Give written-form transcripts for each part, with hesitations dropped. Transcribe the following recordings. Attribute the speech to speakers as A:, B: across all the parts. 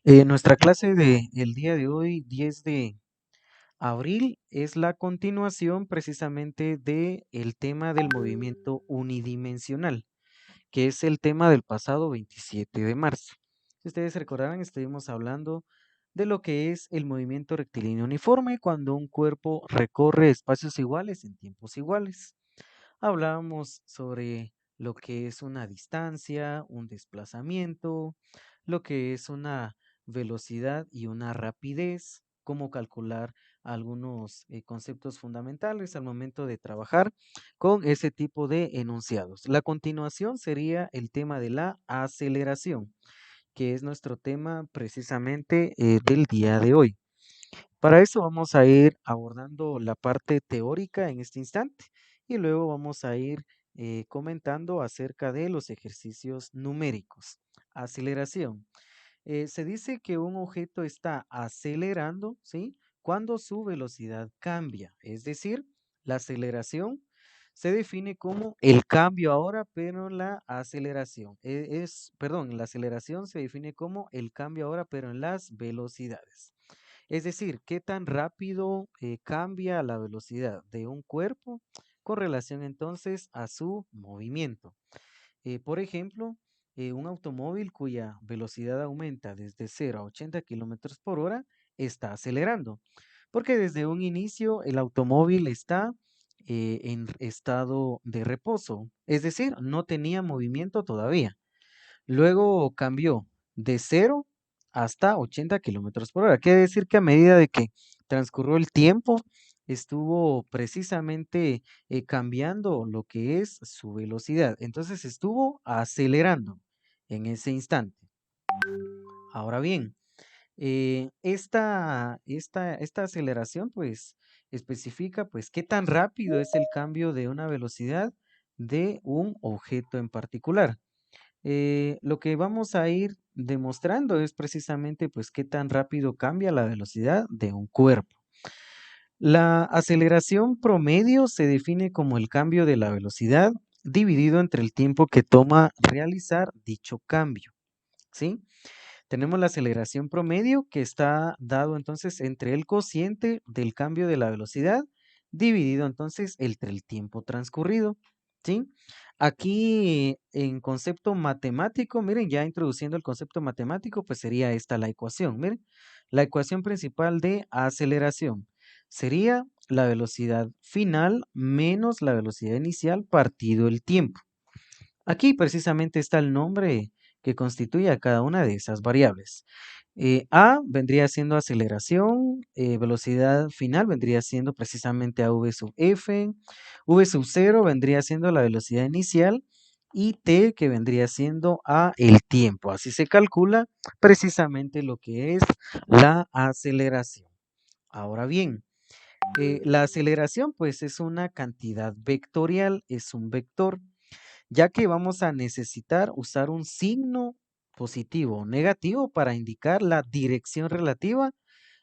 A: Nuestra clase de el día de hoy, 10 de abril, es la continuación precisamente de el tema del movimiento unidimensional, que es el tema del pasado 27 de marzo. Si ustedes recordarán, estuvimos hablando de lo que es el movimiento rectilíneo uniforme cuando un cuerpo recorre espacios iguales en tiempos iguales. Hablábamos sobre lo que es una distancia, un desplazamiento, lo que es una velocidad y una rapidez, cómo calcular algunos conceptos fundamentales al momento de trabajar con ese tipo de enunciados. La continuación sería el tema de la aceleración, que es nuestro tema precisamente del día de hoy. Para eso vamos a ir abordando la parte teórica en este instante y luego vamos a ir comentando acerca de los ejercicios numéricos. Aceleración. Se dice que un objeto está acelerando, ¿sí? Cuando su velocidad cambia. Es decir, la aceleración se define como el cambio ahora, pero en la aceleración. Perdón, la aceleración se define como el cambio ahora, pero en las velocidades. Es decir, qué tan rápido cambia la velocidad de un cuerpo con relación entonces a su movimiento. Por ejemplo, un automóvil cuya velocidad aumenta desde 0 a 80 kilómetros por hora está acelerando, porque desde un inicio el automóvil está en estado de reposo, es decir, no tenía movimiento todavía. Luego cambió de 0 hasta 80 kilómetros por hora. Quiere decir que a medida de que transcurrió el tiempo, estuvo precisamente cambiando lo que es su velocidad. Entonces estuvo acelerando en ese instante. Ahora bien, esta aceleración pues especifica pues qué tan rápido es el cambio de una velocidad de un objeto en particular. Lo que vamos a ir demostrando es precisamente pues qué tan rápido cambia la velocidad de un cuerpo. La aceleración promedio se define como el cambio de la velocidad dividido entre el tiempo que toma realizar dicho cambio, ¿sí? Tenemos la aceleración promedio que está dado entonces entre el cociente del cambio de la velocidad dividido entonces entre el tiempo transcurrido, ¿sí? Aquí en concepto matemático, miren, ya introduciendo el concepto matemático, pues sería esta la ecuación, miren, la ecuación principal de aceleración sería la velocidad final menos la velocidad inicial partido el tiempo. Aquí precisamente está el nombre que constituye a cada una de esas variables. A vendría siendo aceleración, velocidad final vendría siendo precisamente a v sub f, v sub 0 vendría siendo la velocidad inicial y t que vendría siendo a el tiempo. Así se calcula precisamente lo que es la aceleración. Ahora bien, la aceleración pues es una cantidad vectorial, es un vector ya que vamos a necesitar usar un signo positivo o negativo para indicar la dirección relativa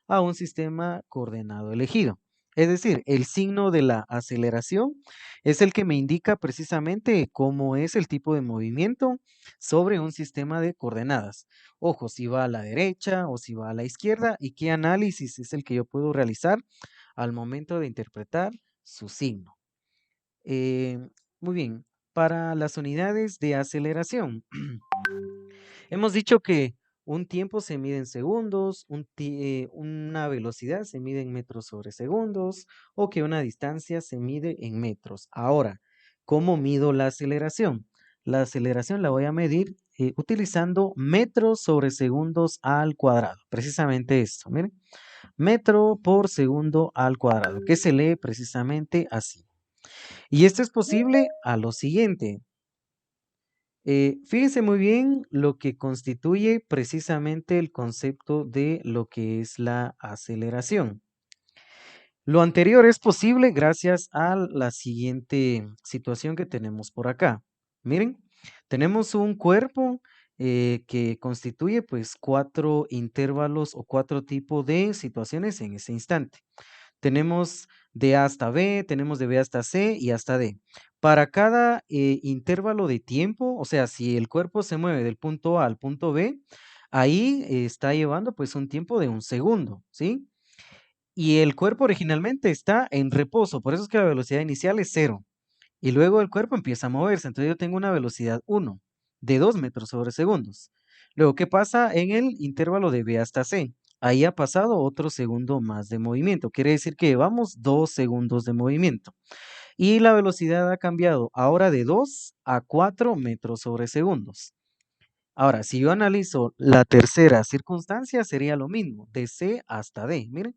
A: a un sistema coordenado elegido. Es decir, el signo de la aceleración es el que me indica precisamente cómo es el tipo de movimiento sobre un sistema de coordenadas. Ojo, si va a la derecha o si va a la izquierda y qué análisis es el que yo puedo realizar al momento de interpretar su signo. Eh, Muy bien, para las unidades de aceleración, hemos dicho que un tiempo se mide en segundos, una velocidad se mide en metros sobre segundos o que una distancia se mide en metros. Ahora, ¿cómo mido la aceleración? La aceleración la voy a medir utilizando metros sobre segundos al cuadrado. Precisamente esto, miren, metro por segundo al cuadrado, que se lee precisamente así. Y esto es posible a lo siguiente. Fíjense muy bien lo que constituye precisamente el concepto de lo que es la aceleración. Lo anterior es posible gracias a la siguiente situación que tenemos por acá. Miren, tenemos un cuerpo que constituye pues cuatro intervalos o cuatro tipos de situaciones en ese instante. Tenemos de A hasta B, tenemos de B hasta C y hasta D. Para cada intervalo de tiempo, o sea, si el cuerpo se mueve del punto A al punto B, Ahí está llevando pues un tiempo de 1 segundo, ¿sí? Y el cuerpo originalmente está en reposo, por eso es que la velocidad inicial es 0. Y luego el cuerpo empieza a moverse, entonces yo tengo una velocidad 1 de 2 metros sobre segundos. Luego, ¿qué pasa en el intervalo de B hasta C? Ahí ha pasado otro segundo más de movimiento, quiere decir que llevamos 2 segundos de movimiento. Y la velocidad ha cambiado ahora de 2 a 4 metros sobre segundos. Ahora, si yo analizo la tercera circunstancia, sería lo mismo, de C hasta D. Miren,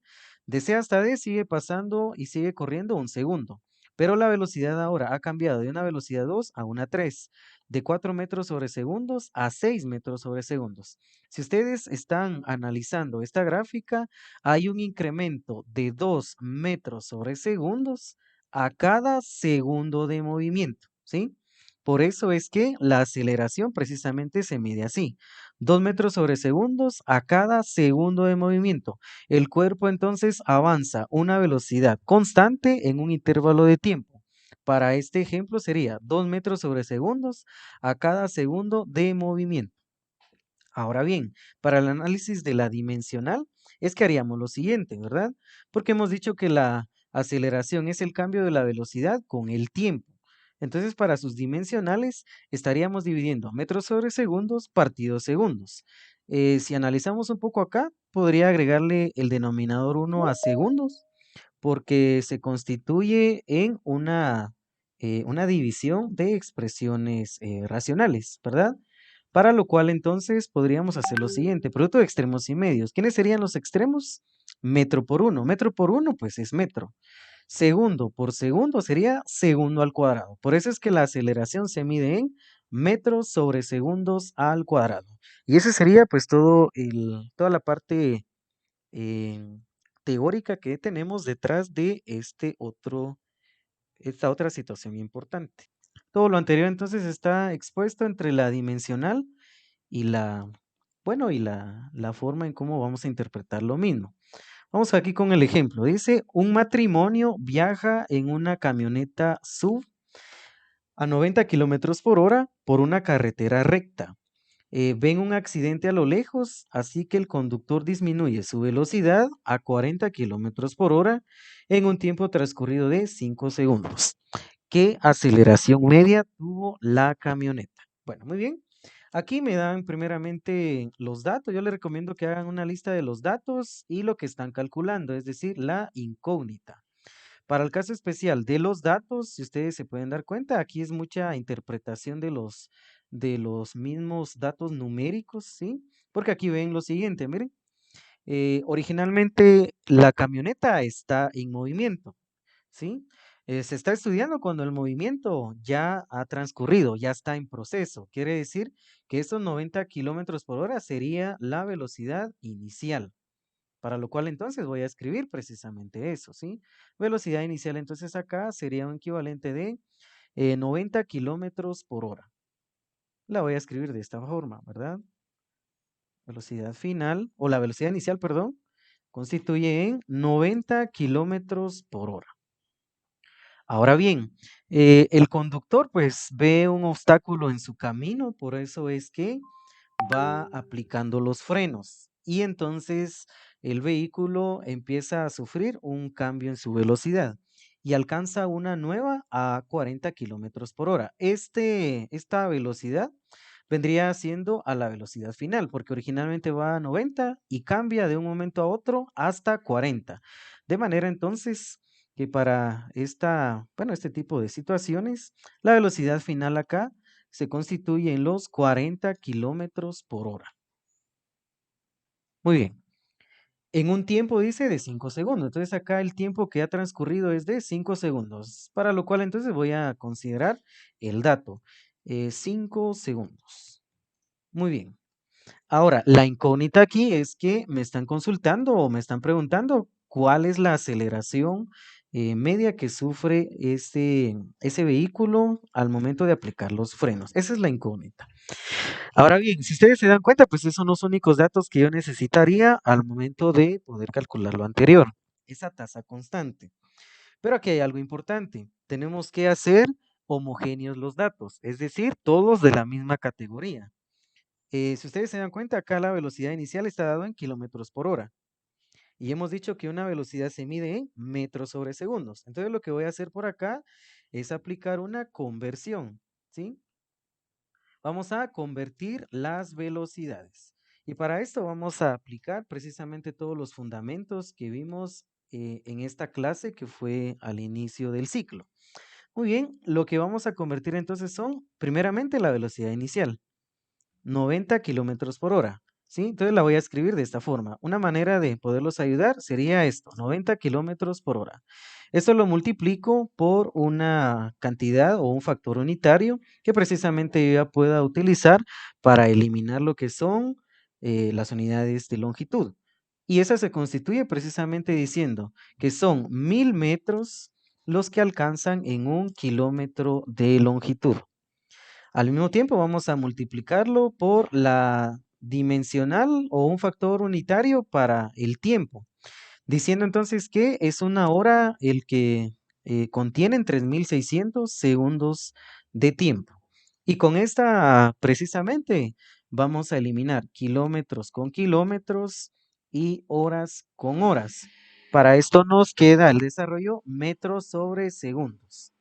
A: de C hasta D sigue pasando y sigue corriendo 1 segundo, pero la velocidad ahora ha cambiado de una velocidad 2 a una 3, de 4 metros sobre segundos a 6 metros sobre segundos. Si ustedes están analizando esta gráfica, hay un incremento de 2 metros sobre segundos a cada segundo de movimiento, ¿sí? Por eso es que la aceleración precisamente se mide así, 2 metros sobre segundos a cada segundo de movimiento. El cuerpo entonces avanza una velocidad constante en un intervalo de tiempo. Para este ejemplo sería 2 metros sobre segundos a cada segundo de movimiento. Ahora bien, para el análisis de la dimensional es que haríamos lo siguiente, ¿verdad? Porque hemos dicho que la aceleración es el cambio de la velocidad con el tiempo. Entonces, para sus dimensionales estaríamos dividiendo metros sobre segundos partido segundos. Si analizamos un poco acá, podría agregarle el denominador 1 a segundos, porque se constituye en una división de expresiones racionales, ¿verdad? Para lo cual entonces podríamos hacer lo siguiente, producto de extremos y medios. ¿Quiénes serían los extremos? Metro por uno. Metro por uno, pues es metro. Segundo por segundo sería segundo al cuadrado. Por eso es que la aceleración se mide en metros sobre segundos al cuadrado. Y ese sería pues toda la parte eh, teórica que tenemos detrás de esta otra situación importante. Todo lo anterior entonces está expuesto entre la dimensional y la forma en cómo vamos a interpretar lo mismo. Vamos aquí con el ejemplo. Dice, un matrimonio viaja en una camioneta SUV a 90 kilómetros por hora por una carretera recta. Ven un accidente a lo lejos, así que el conductor disminuye su velocidad a 40 kilómetros por hora en un tiempo transcurrido de 5 segundos. ¿Qué aceleración media tuvo la camioneta? Bueno, muy bien. Aquí me dan primeramente los datos. Yo les recomiendo que hagan una lista de los datos y lo que están calculando, es decir, la incógnita. Para el caso especial de los datos, si ustedes se pueden dar cuenta, aquí es mucha interpretación de los mismos datos numéricos, ¿sí? Porque aquí ven lo siguiente, miren, originalmente la camioneta está en movimiento, ¿sí? Se está estudiando cuando el movimiento ya ha transcurrido, ya está en proceso. Quiere decir que esos 90 kilómetros por hora sería la velocidad inicial. Para lo cual entonces voy a escribir precisamente eso, ¿sí? Velocidad inicial entonces acá sería un equivalente de 90 kilómetros por hora. La voy a escribir de esta forma, ¿verdad? Velocidad final, o la velocidad inicial, perdón, constituye en 90 kilómetros por hora. Ahora bien, el conductor pues ve un obstáculo en su camino, por eso es que va aplicando los frenos y entonces el vehículo empieza a sufrir un cambio en su velocidad y alcanza una nueva a 40 kilómetros por hora. Esta velocidad vendría siendo a la velocidad final, porque originalmente va a 90 y cambia de un momento a otro hasta 40. De manera entonces que para este tipo de situaciones, la velocidad final acá se constituye en los 40 kilómetros por hora. Muy bien. En un tiempo dice de 5 segundos. Entonces acá el tiempo que ha transcurrido es de 5 segundos, para lo cual entonces voy a considerar el dato. 5 segundos. Muy bien. Ahora, la incógnita aquí es que me están consultando o me están preguntando cuál es la aceleración media que sufre ese vehículo al momento de aplicar los frenos. Esa es la incógnita. Ahora bien, si ustedes se dan cuenta, pues esos son los únicos datos que yo necesitaría al momento de poder calcular lo anterior, esa tasa constante. Pero aquí hay algo importante. Tenemos que hacer homogéneos los datos, es decir, todos de la misma categoría. Si ustedes se dan cuenta, acá la velocidad inicial está dado en kilómetros por hora. Y hemos dicho que una velocidad se mide en metros sobre segundos. Entonces lo que voy a hacer por acá es aplicar una conversión, ¿sí? Vamos a convertir las velocidades. Y para esto vamos a aplicar precisamente todos los fundamentos que vimos en esta clase que fue al inicio del ciclo. Muy bien, lo que vamos a convertir entonces son primeramente la velocidad inicial. 90 kilómetros por hora. ¿Sí? Entonces la voy a escribir de esta forma. Una manera de poderlos ayudar sería esto, 90 kilómetros por hora. Esto lo multiplico por una cantidad o un factor unitario que precisamente yo ya pueda utilizar para eliminar lo que son las unidades de longitud. Y esa se constituye precisamente diciendo que son 1000 metros los que alcanzan en 1 kilómetro de longitud. Al mismo tiempo vamos a multiplicarlo por la dimensional o un factor unitario para el tiempo, diciendo entonces que es una hora el que contienen 3600 segundos de tiempo. Y con esta precisamente vamos a eliminar kilómetros con kilómetros y horas con horas. Para esto nos queda el desarrollo metros sobre segundos.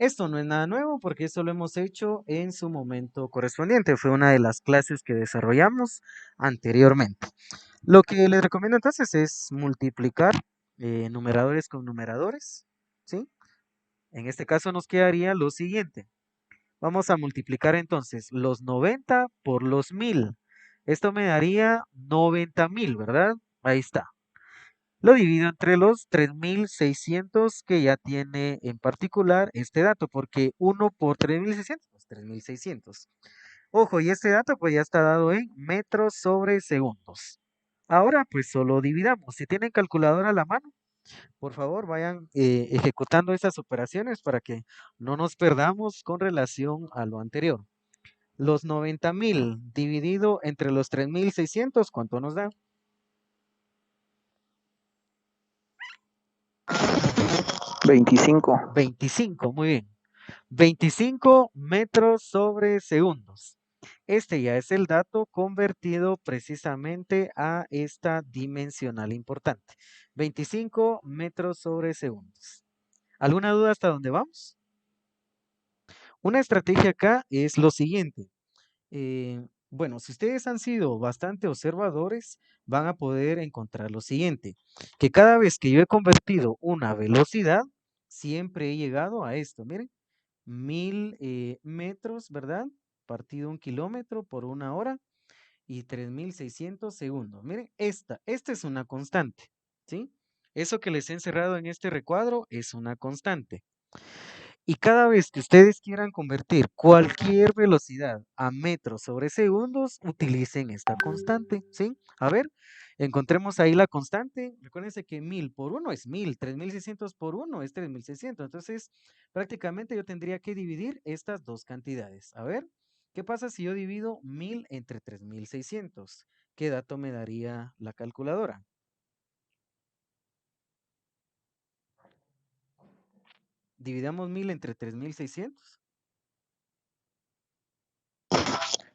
A: Esto no es nada nuevo porque esto lo hemos hecho en su momento correspondiente. Fue una de las clases que desarrollamos anteriormente. Lo que les recomiendo entonces es multiplicar numeradores con numeradores, ¿sí? En este caso nos quedaría lo siguiente. Vamos a multiplicar entonces los 90 por los 1000. Esto me daría 90,000, ¿verdad? Ahí está. Lo divido entre los 3600 que ya tiene en particular este dato, porque 1 por 3600, pues 3600. Ojo, y este dato pues ya está dado en metros sobre segundos. Ahora pues solo dividamos. Si tienen calculadora a la mano, por favor vayan ejecutando esas operaciones para que no nos perdamos con relación a lo anterior. Los 90,000 dividido entre los 3600, ¿cuánto nos da?
B: 25.
A: 25, muy bien. 25 metros sobre segundos. Este ya es el dato convertido precisamente a esta dimensional importante. 25 metros sobre segundos. ¿Alguna duda hasta dónde vamos? Una estrategia acá es lo siguiente. Bueno, si ustedes han sido bastante observadores, van a poder encontrar lo siguiente, que cada vez que yo he convertido una velocidad, siempre he llegado a esto. Miren, 1000 metros, ¿verdad? Partido 1 kilómetro por una hora y 3600 segundos. Miren, esta es una constante, ¿sí? Eso que les he encerrado en este recuadro es una constante. Y cada vez que ustedes quieran convertir cualquier velocidad a metros sobre segundos, utilicen esta constante, ¿sí? A ver, encontremos ahí la constante. Recuérdense que 1000 por 1 es 1000, 3600 por 1 es 3600. Entonces, prácticamente yo tendría que dividir estas dos cantidades. A ver, ¿qué pasa si yo divido 1000 entre 3600? ¿Qué dato me daría la calculadora? Dividamos 1000 entre 3600.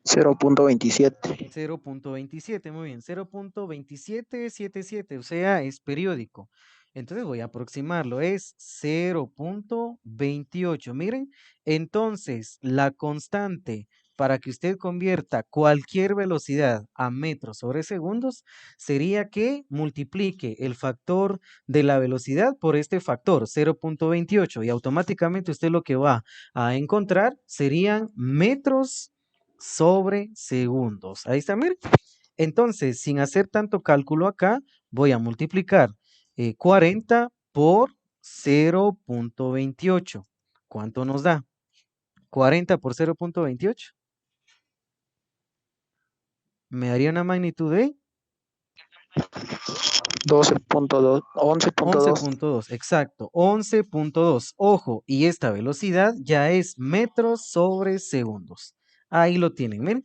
B: 0.27.
A: 0.27, muy bien, 0.2777, o sea, es periódico. Entonces voy a aproximarlo, es 0.28. Miren, entonces la constante para que usted convierta cualquier velocidad a metros sobre segundos sería que multiplique el factor de la velocidad por este factor, 0.28, y automáticamente usted lo que va a encontrar serían metros sobre segundos. Ahí está, miren. Entonces, sin hacer tanto cálculo acá, voy a multiplicar 40 por 0.28. ¿Cuánto nos da? 40 por 0.28. Me daría una magnitud de
B: 12.2. 11.2.
A: 11.2. Exacto, 11.2. Ojo, y esta velocidad ya es metros sobre segundos. Ahí lo tienen, miren.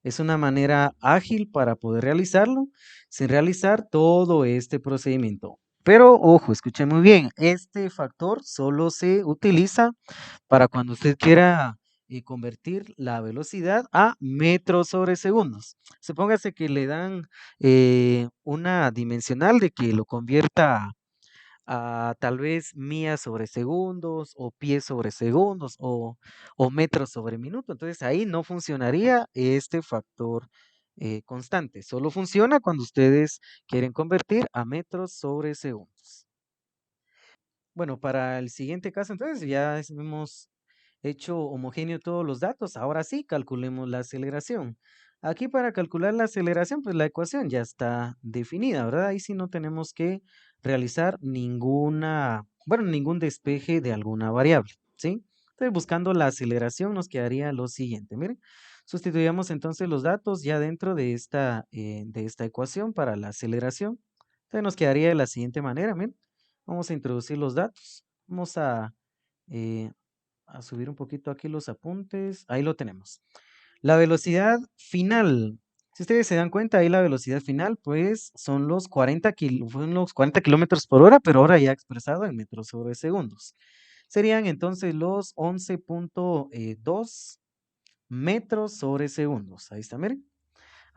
A: Es una manera ágil para poder realizarlo sin realizar todo este procedimiento. Pero ojo, escuche muy bien, este factor solo se utiliza para cuando usted quiera convertir la velocidad a metros sobre segundos. Supóngase que le dan una dimensional de que lo convierta a tal vez millas sobre segundos o pies sobre segundos o metros sobre minuto. Entonces ahí no funcionaría este factor constante. Solo funciona cuando ustedes quieren convertir a metros sobre segundos. Bueno, para el siguiente caso, entonces ya hemos hecho homogéneo todos los datos. Ahora sí, calculemos la aceleración. Aquí para calcular la aceleración, pues la ecuación ya está definida, ¿verdad? Ahí sí no tenemos que realizar ningún despeje de alguna variable, ¿sí? Entonces, buscando la aceleración nos quedaría lo siguiente. Miren, sustituyamos entonces los datos ya dentro de esta ecuación para la aceleración. Entonces nos quedaría de la siguiente manera, miren. Vamos a introducir los datos. Vamos eh, a subir un poquito aquí los apuntes. Ahí lo tenemos. La velocidad final. Si ustedes se dan cuenta, ahí la velocidad final, pues fueron los 40 kilómetros por hora, pero ahora ya expresado en metros sobre segundos. Serían entonces los 11.2 metros sobre segundos. Ahí está, miren.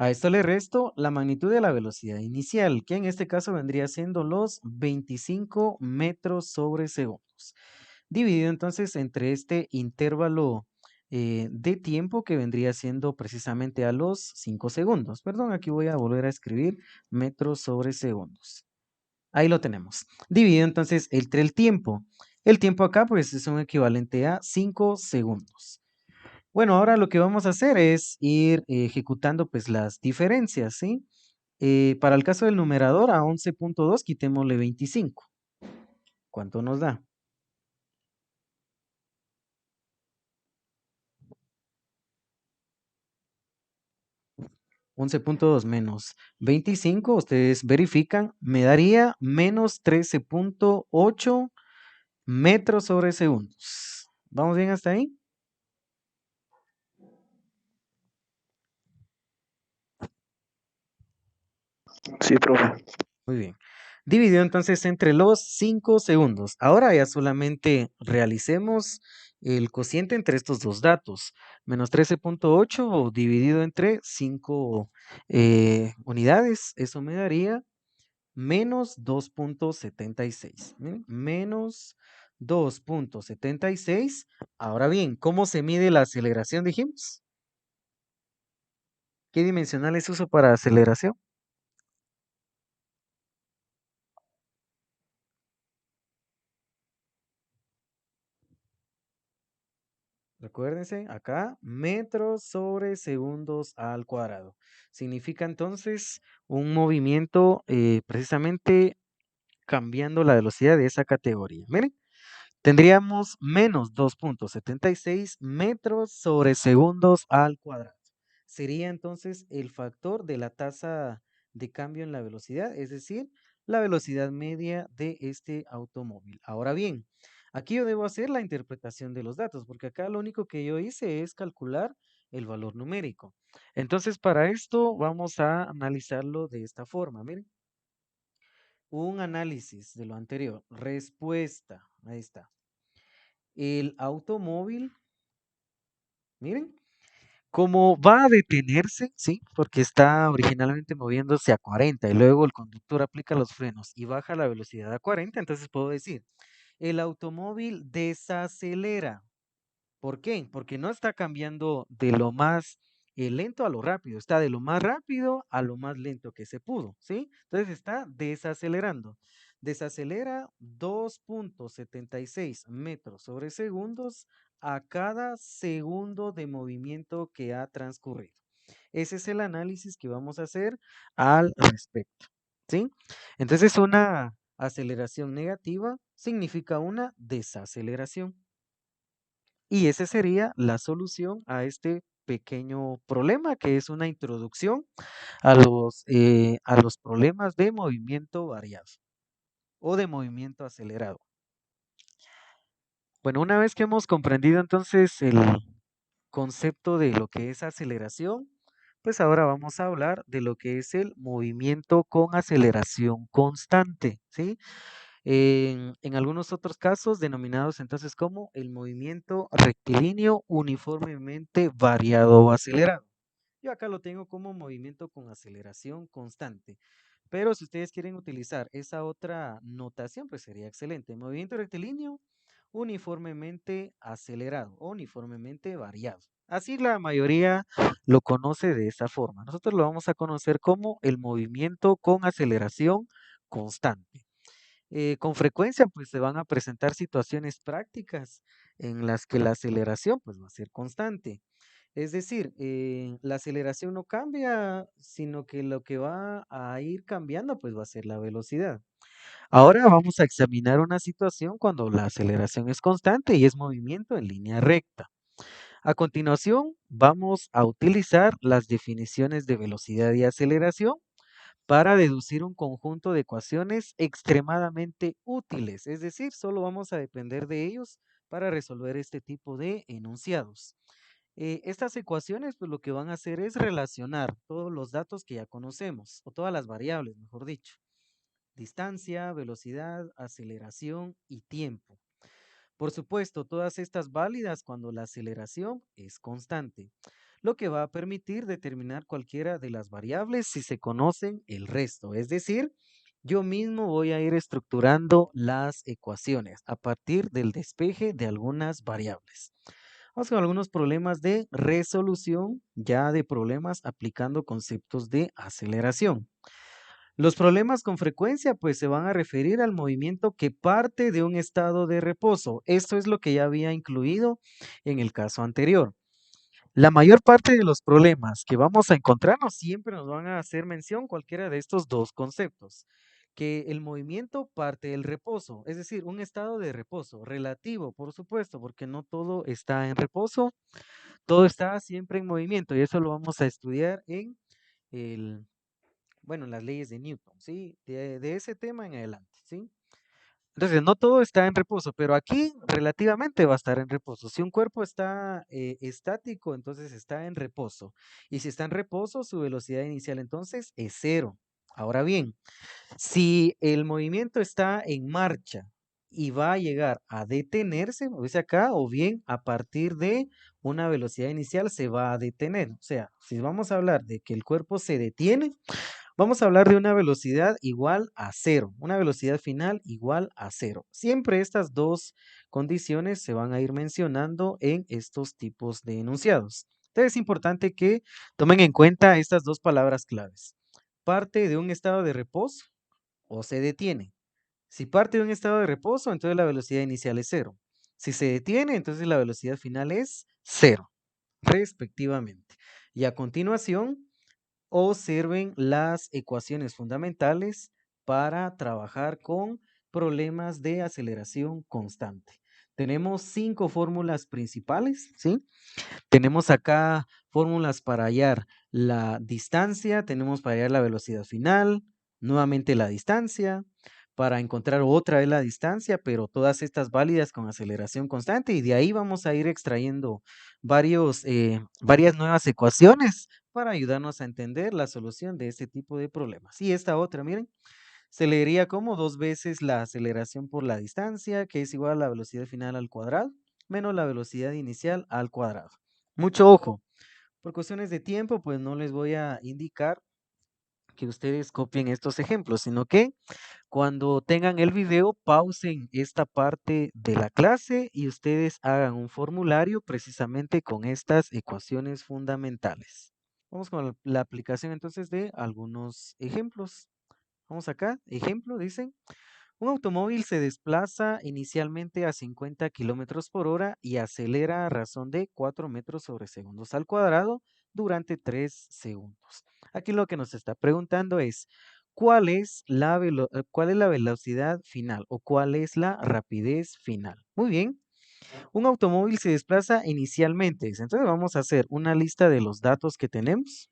A: A esto le resto la magnitud de la velocidad inicial, que en este caso vendría siendo los 25 metros sobre segundos. Dividido entonces entre este intervalo de tiempo que vendría siendo precisamente a los 5 segundos. Perdón, aquí voy a volver a escribir metros sobre segundos. Ahí lo tenemos. Dividido entonces entre el tiempo. El tiempo acá pues es un equivalente a 5 segundos. Bueno, ahora lo que vamos a hacer es ir ejecutando pues las diferencias, ¿sí? Para el caso del numerador a 11.2 quitémosle 25. ¿Cuánto nos da? 11.2 menos 25, ustedes verifican, me daría menos 13.8 metros sobre segundos. ¿Vamos bien hasta ahí?
B: Sí, profe.
A: Muy bien. Dividido entonces entre los 5 segundos. Ahora ya solamente realicemos el cociente entre estos dos datos. Menos 13.8 dividido entre 5 unidades. Eso me daría menos 2.76. Miren, menos 2.76. Ahora bien, ¿cómo se mide la aceleración, dijimos? ¿Qué dimensionales uso para aceleración? Recuérdense, acá metros sobre segundos al cuadrado. Significa entonces un movimiento precisamente cambiando la velocidad de esa categoría. Miren, tendríamos menos 2.76 metros sobre segundos al cuadrado. Sería entonces el factor de la tasa de cambio en la velocidad, es decir, la velocidad media de este automóvil. Ahora bien, aquí yo debo hacer la interpretación de los datos, porque acá lo único que yo hice es calcular el valor numérico. Entonces, para esto vamos a analizarlo de esta forma. Miren, un análisis de lo anterior. Respuesta. Ahí está. El automóvil, miren, como va a detenerse, ¿sí? Porque está originalmente moviéndose a 40 y luego el conductor aplica los frenos y baja la velocidad a 40, entonces puedo decir, el automóvil desacelera. ¿Por qué? Porque no está cambiando de lo más lento a lo rápido, está de lo más rápido a lo más lento que se pudo, ¿sí? Entonces está desacelerando. Desacelera 2.76 metros sobre segundos a cada segundo de movimiento que ha transcurrido. Ese es el análisis que vamos a hacer al respecto, ¿sí? Entonces una aceleración negativa significa una desaceleración. Y esa sería la solución a este pequeño problema, que es una introducción a los problemas de movimiento variado o de movimiento acelerado. Bueno, una vez que hemos comprendido entonces el concepto de lo que es aceleración, pues ahora vamos a hablar de lo que es el movimiento con aceleración constante, ¿sí? En algunos otros casos, denominados entonces como el movimiento rectilíneo uniformemente variado o acelerado. Yo acá lo tengo como movimiento con aceleración constante. Pero si ustedes quieren utilizar esa otra notación, pues sería excelente. Movimiento rectilíneo uniformemente acelerado o uniformemente variado. Así la mayoría lo conoce de esa forma. Nosotros lo vamos a conocer como el movimiento con aceleración constante. Con frecuencia, pues se van a presentar situaciones prácticas en las que la aceleración, pues va a ser constante. Es decir, la aceleración no cambia, sino que lo que va a ir cambiando, pues va a ser la velocidad. Ahora vamos a examinar una situación cuando la aceleración es constante y es movimiento en línea recta. A continuación, vamos a utilizar las definiciones de velocidad y aceleración para deducir un conjunto de ecuaciones extremadamente útiles, es decir, solo vamos a depender de ellos para resolver este tipo de enunciados. Estas ecuaciones, pues lo que van a hacer es relacionar todos los datos que ya conocemos, o todas las variables, mejor dicho: distancia, velocidad, aceleración y tiempo. Por supuesto, todas estas válidas cuando la aceleración es constante, lo que va a permitir determinar cualquiera de las variables si se conocen el resto. Es decir, yo mismo voy a ir estructurando las ecuaciones a partir del despeje de algunas variables. Vamos con algunos problemas de resolución ya de problemas aplicando conceptos de aceleración. Los problemas con frecuencia pues se van a referir al movimiento que parte de un estado de reposo. Esto es lo que ya había incluido en el caso anterior. La mayor parte de los problemas que vamos a encontrarnos siempre nos van a hacer mención cualquiera de estos dos conceptos, que el movimiento parte del reposo, es decir, un estado de reposo relativo, por supuesto, porque no todo está en reposo, todo está siempre en movimiento y eso lo vamos a estudiar en el, bueno, en las leyes de Newton, ¿sí? De ese tema en adelante, ¿sí? Entonces, no todo está en reposo, pero aquí relativamente va a estar en reposo. Si un cuerpo está estático, entonces está en reposo. Y si está en reposo, su velocidad inicial entonces es cero. Ahora bien, si el movimiento está en marcha y va a llegar a detenerse, como dice acá, o bien a partir de una velocidad inicial se va a detener. O sea, si vamos a hablar de que el cuerpo se detiene, vamos a hablar de una velocidad igual a cero, una velocidad final igual a cero. Siempre estas dos condiciones se van a ir mencionando en estos tipos de enunciados. Entonces es importante que tomen en cuenta estas dos palabras claves. Parte de un estado de reposo o se detiene. Si parte de un estado de reposo, entonces la velocidad inicial es cero. Si se detiene, entonces la velocidad final es cero, respectivamente. Y a continuación, observen las ecuaciones fundamentales para trabajar con problemas de aceleración constante. Tenemos 5 fórmulas principales, ¿sí? Tenemos acá fórmulas para hallar la distancia, tenemos para hallar la velocidad final, nuevamente la distancia, para encontrar otra vez la distancia, pero todas estas válidas con aceleración constante, y de ahí vamos a ir extrayendo varias nuevas ecuaciones para ayudarnos a entender la solución de este tipo de problemas. Y esta otra, miren, se leería como 2 veces la aceleración por la distancia, que es igual a la velocidad final al cuadrado, menos la velocidad inicial al cuadrado. Mucho ojo, por cuestiones de tiempo, pues no les voy a indicar que ustedes copien estos ejemplos, sino que cuando tengan el video, pausen esta parte de la clase y ustedes hagan un formulario precisamente con estas ecuaciones fundamentales. Vamos con la aplicación entonces de algunos ejemplos. Vamos acá, ejemplo, dicen: un automóvil se desplaza inicialmente a 50 kilómetros por hora y acelera a razón de 4 metros sobre segundos al cuadrado durante 3 segundos. Aquí lo que nos está preguntando es, ¿cuál es la velocidad final o cuál es la rapidez final? Muy bien, un automóvil se desplaza inicialmente. Entonces vamos a hacer una lista de los datos que tenemos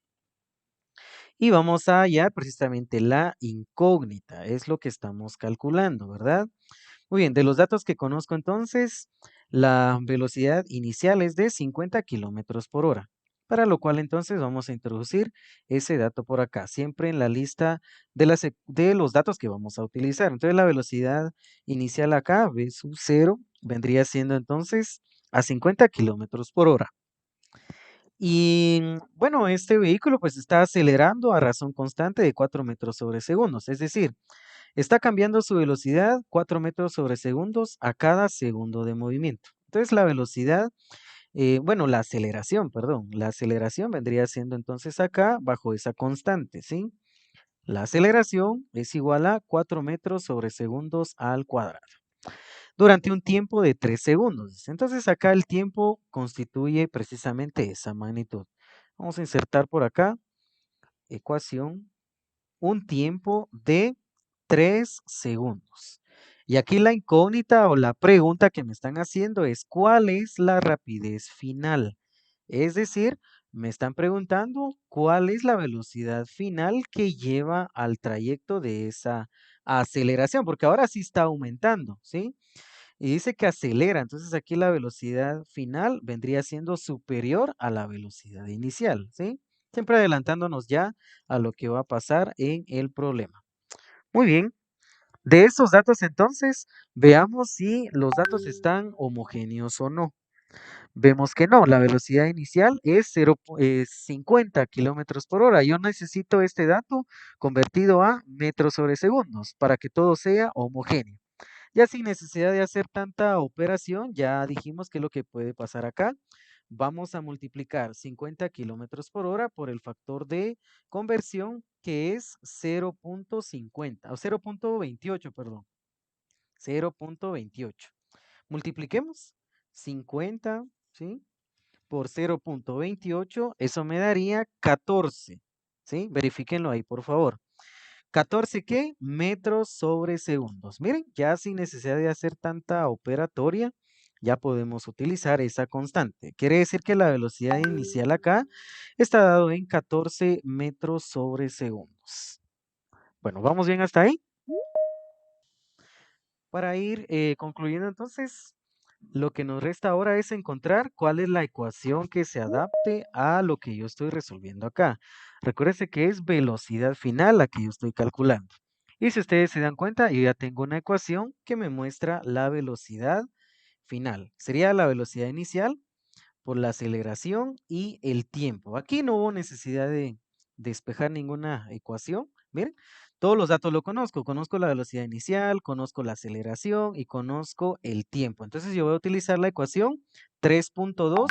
A: y vamos a hallar precisamente la incógnita. Es lo que estamos calculando, ¿verdad? Muy bien, de los datos que conozco entonces, la velocidad inicial es de 50 kilómetros por hora. Para lo cual entonces vamos a introducir ese dato por acá, siempre en la lista de los datos que vamos a utilizar. Entonces la velocidad inicial acá, v sub 0, vendría siendo entonces a 50 kilómetros por hora. Y bueno, este vehículo pues está acelerando a razón constante de 4 metros sobre segundos, es decir, está cambiando su velocidad 4 metros sobre segundos a cada segundo de movimiento. Entonces la velocidad, bueno, la aceleración, perdón, la aceleración vendría siendo entonces acá bajo esa constante, ¿sí? La aceleración es igual a 4 metros sobre segundos al cuadrado durante un tiempo de 3 segundos. Entonces acá el tiempo constituye precisamente esa magnitud. Vamos a insertar por acá ecuación, un tiempo de 3 segundos. Y aquí la incógnita o la pregunta que me están haciendo es, ¿cuál es la rapidez final? Es decir, me están preguntando cuál es la velocidad final que lleva al trayecto de esa aceleración, porque ahora sí está aumentando, ¿sí? Y dice que acelera, entonces aquí la velocidad final vendría siendo superior a la velocidad inicial, ¿sí? Siempre adelantándonos ya a lo que va a pasar en el problema. Muy bien, de estos datos entonces, veamos si los datos están homogéneos o no. Vemos que no, la velocidad inicial es 50 kilómetros por hora. Yo necesito este dato convertido a metros sobre segundos para que todo sea homogéneo. Ya sin necesidad de hacer tanta operación, ya dijimos que es lo que puede pasar acá. Vamos a multiplicar 50 kilómetros por hora por el factor de conversión que es 0.50 o 0.28, perdón, 0.28. Multipliquemos 50, ¿sí? Por 0.28, eso me daría 14, ¿sí? Verifíquenlo ahí, por favor. 14, ¿qué? Metros sobre segundos. Miren, ya sin necesidad de hacer tanta operatoria, ya podemos utilizar esa constante. Quiere decir que la velocidad inicial acá está dado en 14 metros sobre segundos. Bueno, ¿vamos bien hasta ahí? Para ir concluyendo entonces, lo que nos resta ahora es encontrar cuál es la ecuación que se adapte a lo que yo estoy resolviendo acá. Recuérdense que es velocidad final la que yo estoy calculando. Y si ustedes se dan cuenta, yo ya tengo una ecuación que me muestra la velocidad final. Sería la velocidad inicial por la aceleración y el tiempo. Aquí no hubo necesidad de despejar ninguna ecuación. Miren, todos los datos lo conozco. Conozco la velocidad inicial, conozco la aceleración y conozco el tiempo. Entonces yo voy a utilizar la ecuación 3.2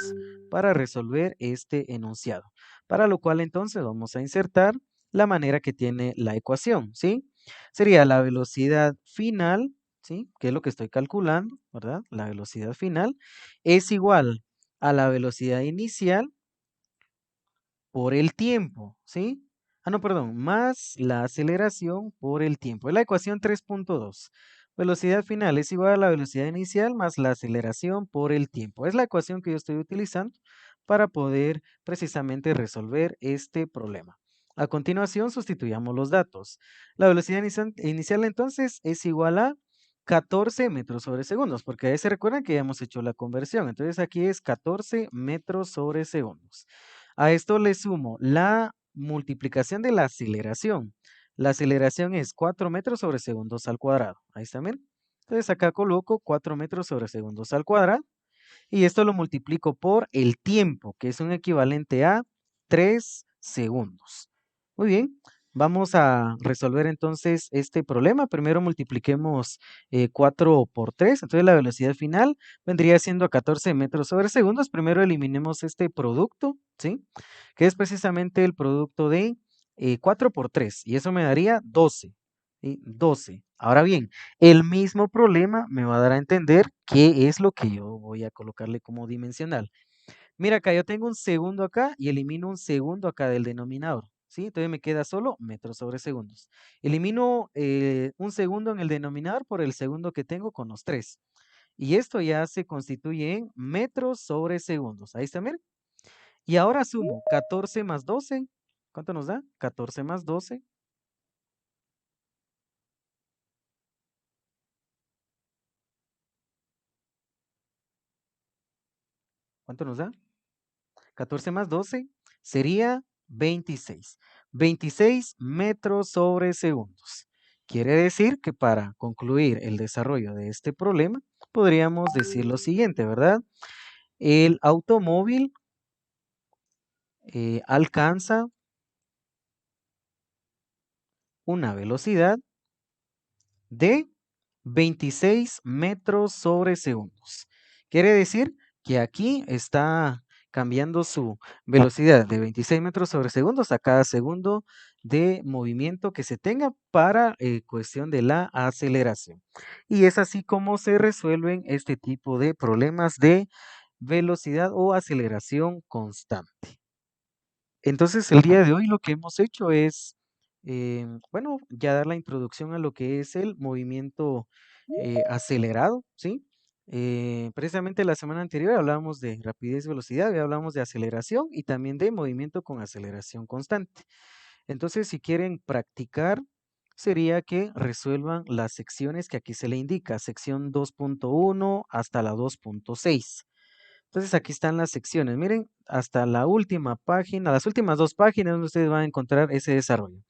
A: para resolver este enunciado. Para lo cual entonces vamos a insertar la manera que tiene la ecuación, ¿sí? Sería la velocidad final, ¿sí? Que es lo que estoy calculando, ¿verdad? La velocidad final es igual a la velocidad inicial por el tiempo, ¿sí? Ah, no, perdón, más la aceleración por el tiempo. Es la ecuación 3.2. Velocidad final es igual a la velocidad inicial más la aceleración por el tiempo. Es la ecuación que yo estoy utilizando para poder precisamente resolver este problema. A continuación, sustituyamos los datos. La velocidad inicial entonces es igual a 14 metros sobre segundos, porque ahí se recuerdan que ya hemos hecho la conversión. Entonces aquí es 14 metros sobre segundos. A esto le sumo la multiplicación de la aceleración. La aceleración es 4 metros sobre segundos al cuadrado. Ahí está, miren. Entonces acá coloco 4 metros sobre segundos al cuadrado y esto lo multiplico por el tiempo, que es un equivalente a 3 segundos. Muy bien, vamos a resolver entonces este problema. Primero multipliquemos 4 por 3, entonces la velocidad final vendría siendo 14 metros sobre segundos. Primero eliminemos este producto, ¿sí? Que es precisamente el producto de 4 por 3 y eso me daría 12. ¿Sí? 12. Ahora bien, el mismo problema me va a dar a entender qué es lo que yo voy a colocarle como dimensional. Mira acá, yo tengo un segundo acá y elimino un segundo acá del denominador, ¿sí? Entonces me queda solo metros sobre segundos. Elimino un segundo en el denominador por el segundo que tengo con los 3. Y esto ya se constituye en metros sobre segundos. Ahí está, miren. Y ahora sumo 14 más 12. ¿Cuánto nos da? 14 más 12. ¿Cuánto nos da? 14 más 12 sería 26. 26 metros sobre segundos. Quiere decir que para concluir el desarrollo de este problema, podríamos decir lo siguiente, ¿verdad? El automóvil alcanza una velocidad de 26 metros sobre segundos. Quiere decir que aquí está cambiando su velocidad de 26 metros sobre segundos a cada segundo de movimiento que se tenga para cuestión de la aceleración. Y es así como se resuelven este tipo de problemas de velocidad o aceleración constante. Entonces, el día de hoy lo que hemos hecho es, bueno, ya dar la introducción a lo que es el movimiento acelerado, ¿sí? Precisamente la semana anterior hablábamos de rapidez y velocidad, ya hablamos de aceleración y también de movimiento con aceleración constante. Entonces, si quieren practicar, sería que resuelvan las secciones que aquí se le indica, sección 2.1 hasta la 2.6. Entonces aquí están las secciones. Miren, hasta la última página, las últimas dos páginas donde ustedes van a encontrar ese desarrollo.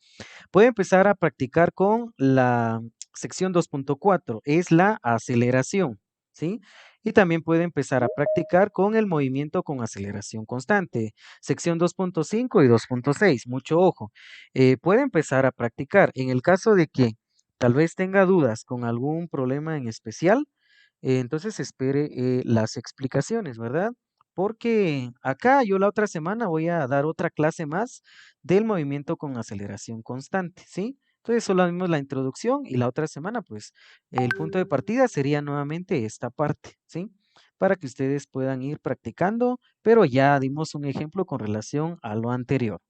A: Puede empezar a practicar con la sección 2.4, es la aceleración, ¿sí? Y también puede empezar a practicar con el movimiento con aceleración constante, sección 2.5 y 2.6, mucho ojo. Puede empezar a practicar. En el caso de que tal vez tenga dudas con algún problema en especial, entonces espere las explicaciones, ¿verdad? Porque acá yo la otra semana voy a dar otra clase más del movimiento con aceleración constante, ¿sí? Entonces solo vimos la introducción y la otra semana, pues el punto de partida sería nuevamente esta parte, ¿sí? Para que ustedes puedan ir practicando, pero ya dimos un ejemplo con relación a lo anterior.